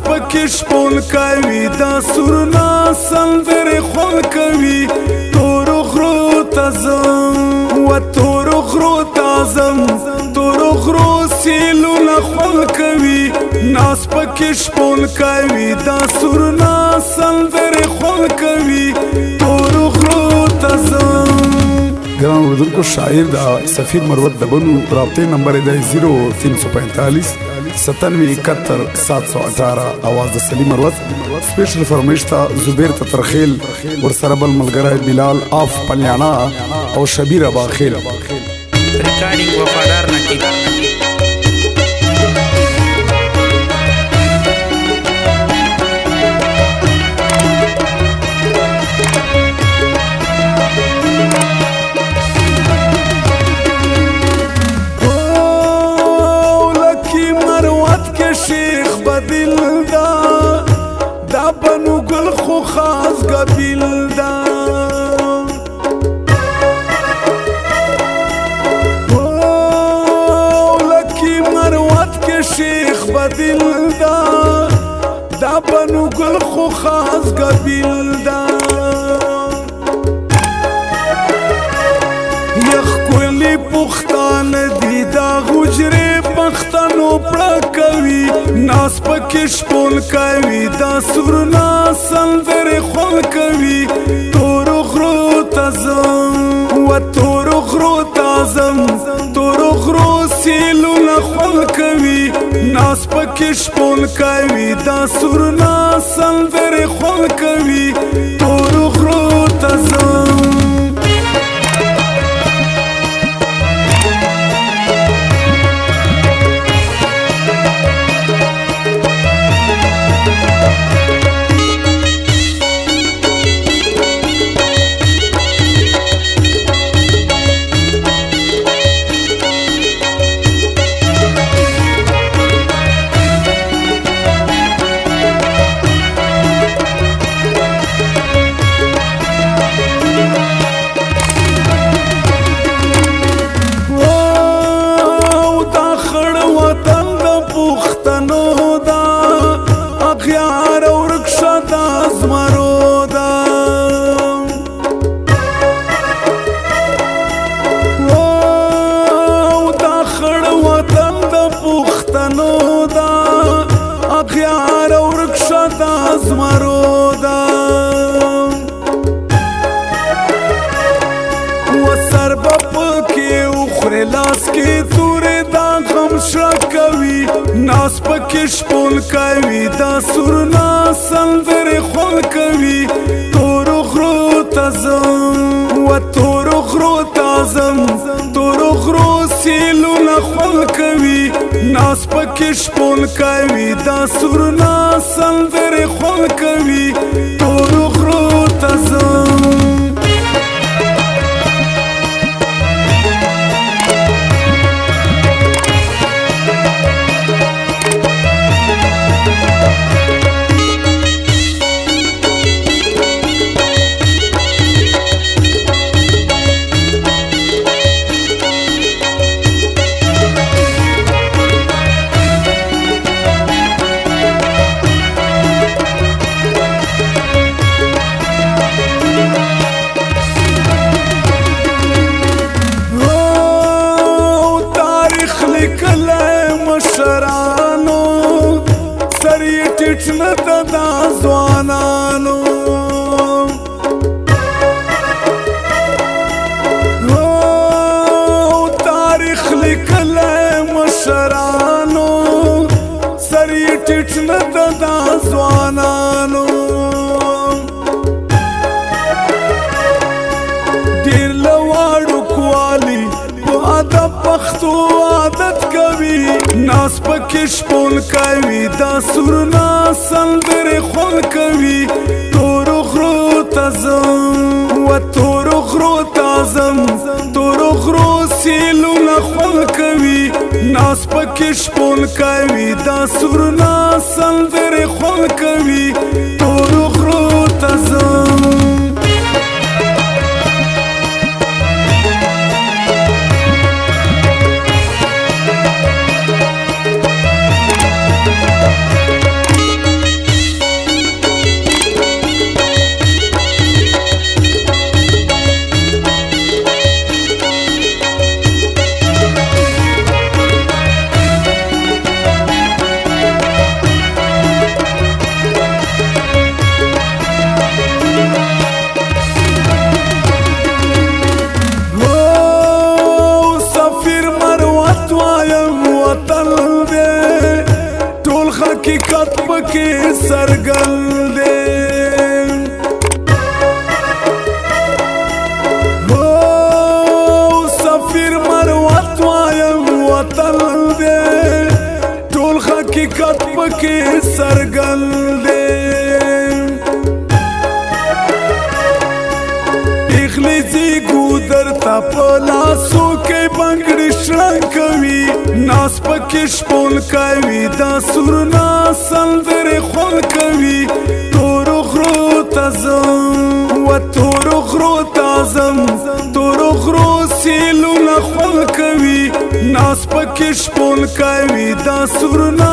پکې شپول کوي دا سرنا سندر خول کوي تور غرو تزم و تور غرو تازم تور غرو سیلونه خول کوي ناس پکې شپول کوي دا سرنا سندر خول کوي تور غرو تزم. گران اردوونکو شاعر دا سفیر مروت دبنو رابطے نمبر ہے 0345 9771 718 آواز دا سلیم مروت سپیشل فرمیش تا زبیر تترخیل ورسربل ملگرہ بلال آف پلیانا اور شبیر اباخیل ریکارڈنگ وفادار نقیب. شیخ بدل دا دا بنو گل خو خاص قبیل دا لکی مروت کے شیخ بدل دا دا بنو گل خو خاص قبیل دا یخ کولی پختان دی دا غجر پختانو پڑا کوي ناس پکې شپول کوي دا سرنا سندر خول کوي تور غرو تازم و تور غرو تازم تور غرو سیلونه خول کوي ناس پکې شپول کوي دا سرنا سندر خول کوي تور غرو تازم. لاس کې تورې دا غم شکوي ناس پکې شپول کوي دا سرنا سندر خول کوي تور غرو تازم و تور غرو تازم تور غرو سیلونه خول کوي ناس پکې شپول کوي دا سرنا سندر خول کوي تور غرو تازم. دا ځوانانو تاریخ لیکلی مشرانو سر یې ټیټ نه ده دا ځوانانو ډېر له واړو کوالي په ادب پښتو عادت کوي ناس پکې شپول کوي دا سرنا سندر خول کوي تور غرو تازم و تور غرو تازم تور غرو سیلونه خول کوي ناس پکې شپول کوي دا سرنا سندر خول کوي تور غرو تازم. پکې سرګل دے سفیر مروت وایم وطن دے ټول حقیقت پکې سرګل دے اخلیزی ګودر تا پلاسو کې بنګړي شړن کوي ناس پکې شپول کوي دا سرنا سندر خون کوي تور غرو تزم و تور غرو تازم تور غرو سیلو نه خون کوي ناس پکې شپول کوي دا سرنا